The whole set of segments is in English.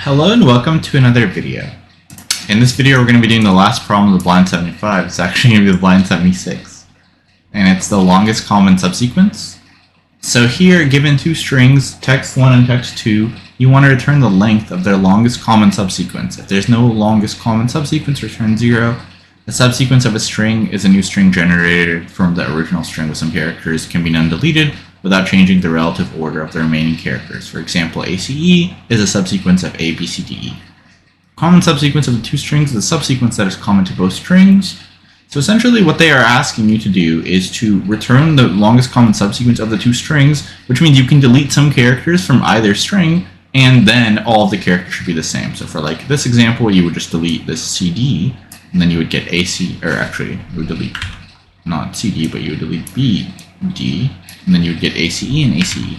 Hello and welcome to another video. In this video we're going to be doing the last problem of the line 75. It's actually going to be the line 76. And it's the longest common subsequence. So here, given two strings, text 1 and text 2, you want to return the length of their longest common subsequence. If there's no longest common subsequence, return 0. The subsequence of a string is a new string generated from the original string with some characters, can be non-deleted without changing the relative order of the remaining characters. For example, ACE is a subsequence of A, B, C, D, E. Common subsequence of the two strings is a subsequence that is common to both strings. So essentially what they are asking you to do is to return the longest common subsequence of the two strings, which means you can delete some characters from either string, and then all of the characters should be the same. So for like this example, you would just delete this CD, and then you would get AC, or actually you would delete not CD, but you would delete BD, and then you would get ACE and ACE.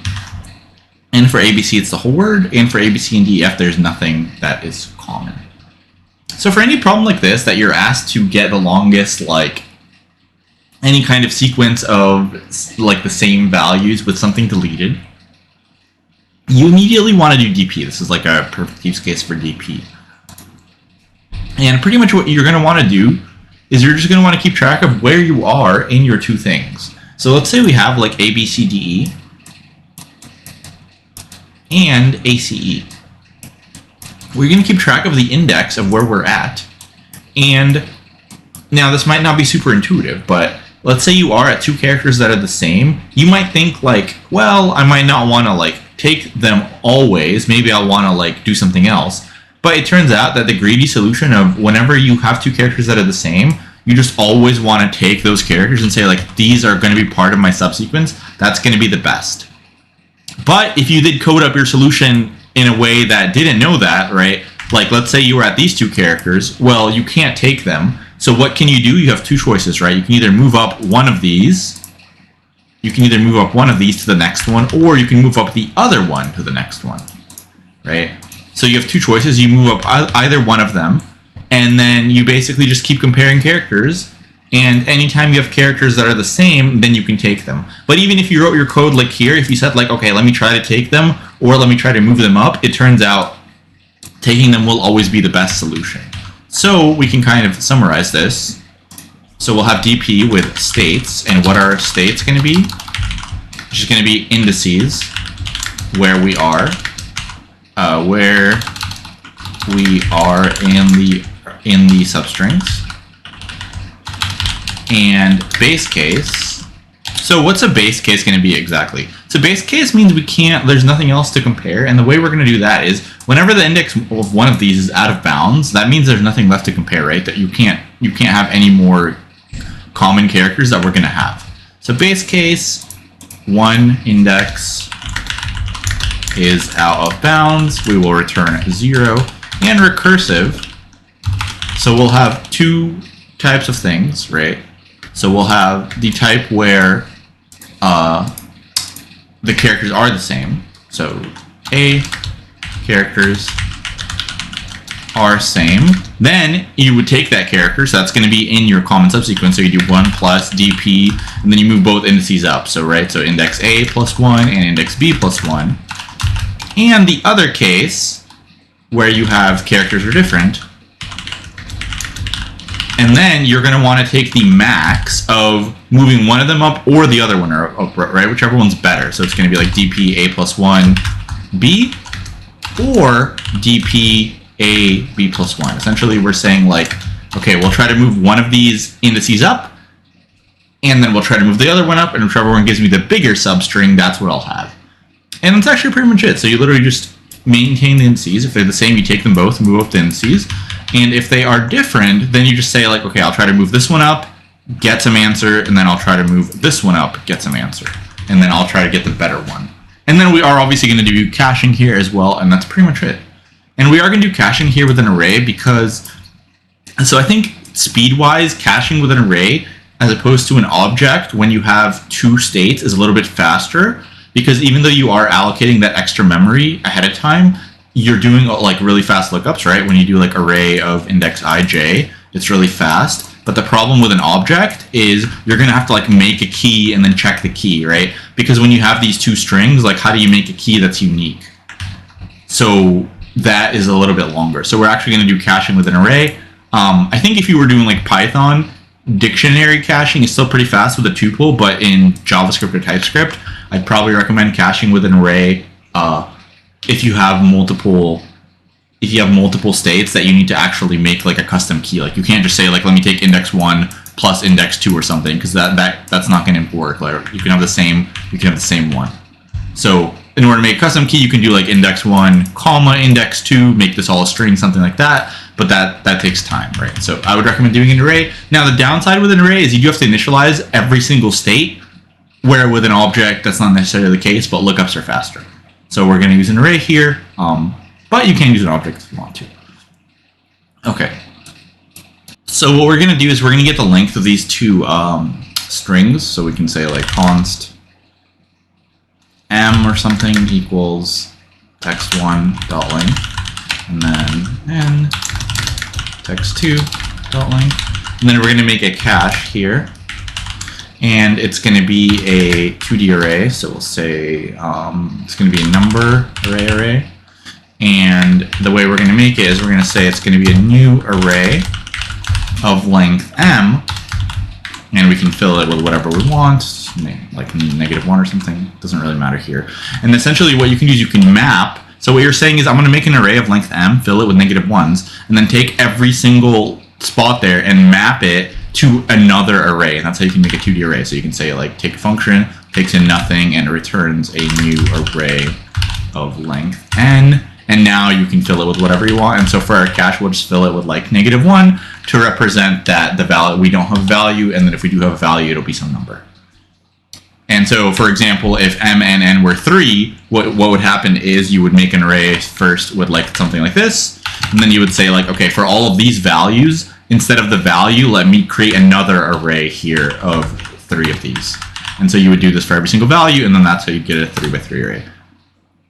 And for ABC, it's the whole word, and for ABC and DEF, there's nothing that is common. So for any problem like this, that you're asked to get the longest, like, any kind of sequence of, like, the same values with something deleted, you immediately want to do DP. This is like a perfect use case for DP. And pretty much what you're going to want to do is you're just going to want to keep track of where you are in your two things. So let's say we have like A, B, C, D, E and ACE. We're going to keep track of the index of where we're at. And now this might not be super intuitive, but let's say you are at two characters that are the same. You might think like, well, I might not want to like take them always. Maybe I'll want to like do something else. But it turns out that the greedy solution of whenever you have two characters that are the same, you just always want to take those characters and say like, these are going to be part of my subsequence. That's going to be the best. But if you did code up your solution in a way that didn't know that, right? Like let's say you were at these two characters, well, you can't take them. So what can you do? You have two choices, right? You can either move up one of these. You can either move up one of these to the next one, or you can move up the other one to the next one, right? So you have two choices. You move up either one of them, and then you basically just keep comparing characters. And anytime you have characters that are the same, then you can take them. But even if you wrote your code like here, if you said like, okay, let me try to take them, or let me try to move them up, it turns out taking them will always be the best solution. So we can kind of summarize this. So we'll have DP with states, and what are states going to be? It's just going to be indices where we are in the substrings. And base case. So what's a base case going to be exactly? So base case means there's nothing else to compare, and the way we're going to do that is whenever the index of one of these is out of bounds, that means there's nothing left to compare, right? That you can't have any more common characters that we're going to have. So base case, one index is out of bounds, we will return 0. And recursive, so we'll have two types of things, right? So we'll have the type where the characters are the same. So A characters are same. Then you would take that character, so that's going to be in your common subsequence. So you do 1 plus DP, and then you move both indices up. So right, so index A plus 1 and index B plus 1. And the other case where you have characters are different, and then you're going to want to take the max of moving one of them up or the other one up, right? Whichever one's better. So it's going to be like DP A plus 1 B or DP A B plus 1. Essentially, we're saying like, okay, we'll try to move one of these indices up, and then we'll try to move the other one up, and whichever one gives me the bigger substring, that's what I'll have. And that's actually pretty much it. So you literally just maintain the indices. If they're the same, you take them both and move up the indices. And if they are different, then you just say like, okay, I'll try to move this one up, get some answer, and then I'll try to move this one up, get some answer. And then I'll try to get the better one. And then we are obviously going to do caching here as well, and that's pretty much it. And we are going to do caching here with an array because, so I think speed-wise, caching with an array as opposed to an object when you have two states is a little bit faster, because even though you are allocating that extra memory ahead of time, you're doing like really fast lookups, right? When you do like array of index ij, it's really fast. But the problem with an object is you're going to have to like make a key and then check the key, right? Because when you have these two strings, like how do you make a key that's unique? So that is a little bit longer. So we're actually going to do caching with an array. I think if you were doing like Python, dictionary caching is still pretty fast with a tuple, but in JavaScript or TypeScript, I'd probably recommend caching with an array if you have multiple states that you need to actually make like a custom key. Like you can't just say like, let me take index 1 plus index 2 or something, because that's not going to work. Like you can have the same one. So in order to make a custom key, you can do like index 1 comma index 2, make this all a string, something like that. But that takes time, right? So I would recommend doing an array. Now the downside with an array is you do have to initialize every single state, where with an object that's not necessarily the case, but lookups are faster. So we're going to use an array here, but you can use an object if you want to. Okay. So what we're going to do is we're going to get the length of these two strings. So we can say like const m or something equals text1.length, and then n text2.length, and then we're going to make a cache here, and it's going to be a 2D array. So we'll say it's going to be a number array, and the way we're going to make it is we're going to say it's going to be a new array of length m, and we can fill it with whatever we want, like -1 or something. Doesn't really matter here. And essentially what you can do is you can map. So what you're saying is I'm going to make an array of length m, fill it with -1s, and then take every single spot there and map it to another array. And that's how you can make a 2D array. So you can say like take a function, takes in nothing, and it returns a new array of length n. And now you can fill it with whatever you want. And so for our cache, we'll just fill it with like -1 to represent that the value, we don't have value, and then if we do have a value, it'll be some number. And so, for example, if m and n were 3, what would happen is you would make an array first with like something like this, and then you would say like, okay, for all of these values, instead of the value, let me create another array here of 3 of these. And so you would do this for every single value, and then that's how you get a 3x3 array.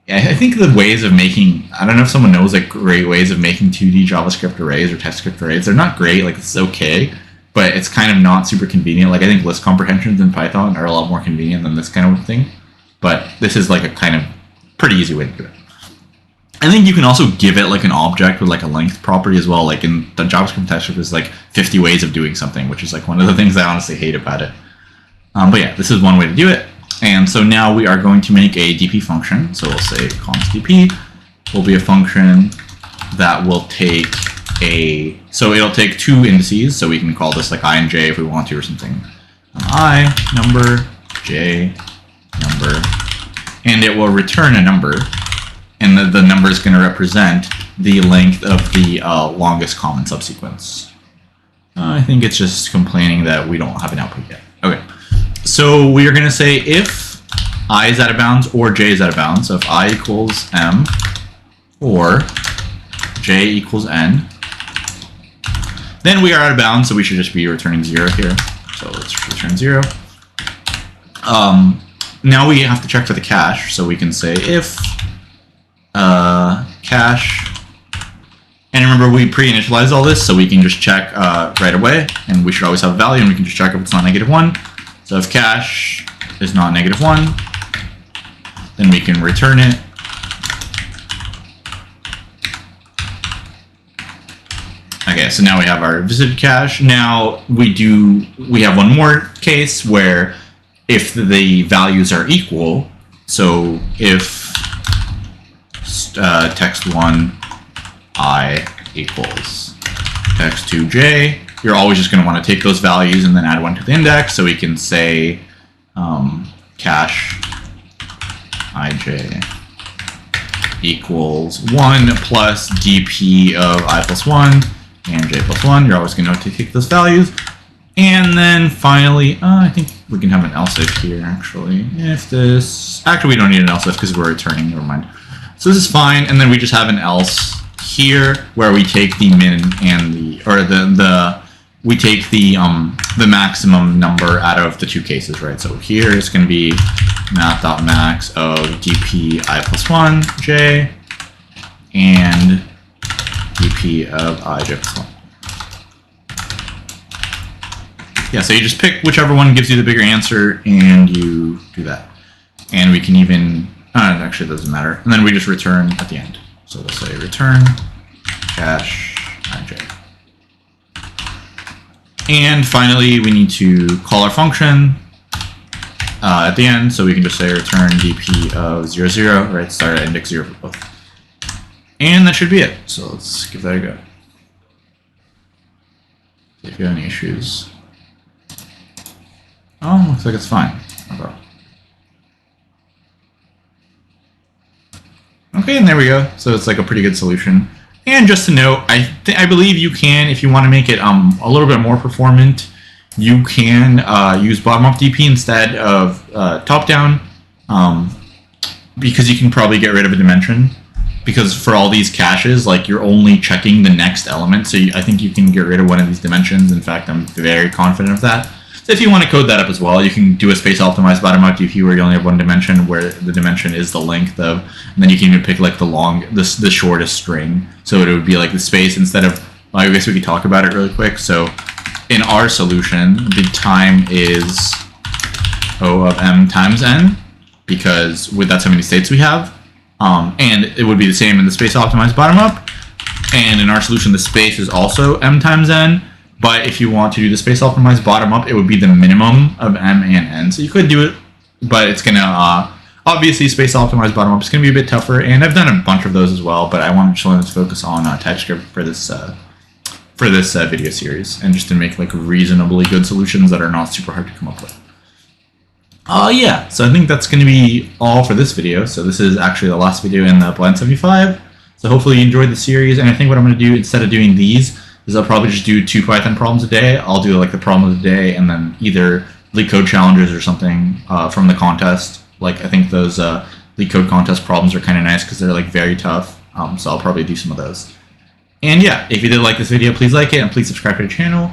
I think the ways of making, I don't know if someone knows like great ways of making 2D JavaScript arrays or TypeScript arrays. They're not great, like it's okay, but it's kind of not super convenient. Like I think list comprehensions in Python are a lot more convenient than this kind of thing, but this is like a kind of pretty easy way to do it. I think you can also give it like an object with like a length property as well. Like in the JavaScript and TypeScript, there's like 50 ways of doing something, which is like one of the things I honestly hate about it. But yeah, this is one way to do it. And so now we are going to make a DP function. So we'll say const DP will be a function that will take so it'll take 2 indices. So we can call this like I and j if we want to or something. I, number, j, number, and it will return a number. And the number is going to represent the length of the longest common subsequence. I think it's just complaining that we don't have an output yet. Okay. So we are going to say if I is out of bounds or j is out of bounds. So if I equals m or j equals n, then we are out of bounds. So we should just be returning 0 here. So let's return 0. Now we have to check for the cache. So we can say if cache, and remember we pre-initialized all this, so we can just check right away, and we should always have a value, and we can just check if it's not -1. So if cache is not -1, then we can return it. Okay, so now we have our visited cache. Now we have one more case where if the values are equal, so if text1 I equals text2 j, you're always just going to want to take those values and then add 1 to the index. So we can say cache ij equals 1 plus dp of I plus 1 and j plus 1. You're always going to take those values. And then finally, I think we can have an else if here actually. If this, actually we don't need an else if because we're returning, never mind. So this is fine, and then we just have an else here where we take the min and we take the maximum number out of the 2 cases, right? So here it's going to be math.max of dp I plus 1 j and dp of I j plus 1. Yeah, so you just pick whichever one gives you the bigger answer and you do that. And we can even, it actually doesn't matter. And then we just return at the end. So we'll say return cache ij. And finally, we need to call our function at the end, so we can just say return dp of 0, 0, right? Start at index 0 for both. And that should be it. So let's give that a go. If you have any issues. Oh, looks like it's fine. Okay, and there we go. So it's like a pretty good solution. And just to note, I believe you can, if you want to make it a little bit more performant, you can use bottom-up DP instead of top-down, because you can probably get rid of a dimension. Because for all these caches, like you're only checking the next element, so I think you can get rid of one of these dimensions. In fact, I'm very confident of that. So if you want to code that up as well, you can do a space-optimized bottom-up DP where you only have one dimension, where the dimension is the length of, and then you can even pick like the shortest string. So it would be like the space instead of. Well, I guess we could talk about it really quick. So in our solution, the time is O of m times n, because that's how many states we have. And it would be the same in the space optimized bottom up. And in our solution, the space is also m times n. But if you want to do the space optimized bottom up, it would be the minimum of m and n. So you could do it, but it's going to, obviously space optimized bottom up is going to be a bit tougher. And I've done a bunch of those as well, but I wanted to focus on TypeScript for this video series, and just to make like reasonably good solutions that are not super hard to come up with. Yeah, so I think that's going to be all for this video. So this is actually the last video in the Blind 75. So hopefully you enjoyed the series, and I think what I'm going to do instead of doing these is I'll probably just do 2 Python problems a day. I'll do like the problem of the day and then either leak code challenges or something from the contest. Like I think those leak code contest problems are kind of nice because they're like very tough. So I'll probably do some of those. And yeah, if you did like this video, please like it and please subscribe to the channel.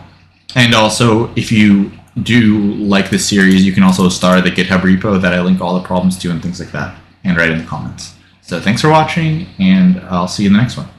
And also, if you do like this series, you can also start the GitHub repo that I link all the problems to and things like that, and write in the comments. So thanks for watching, and I'll see you in the next one.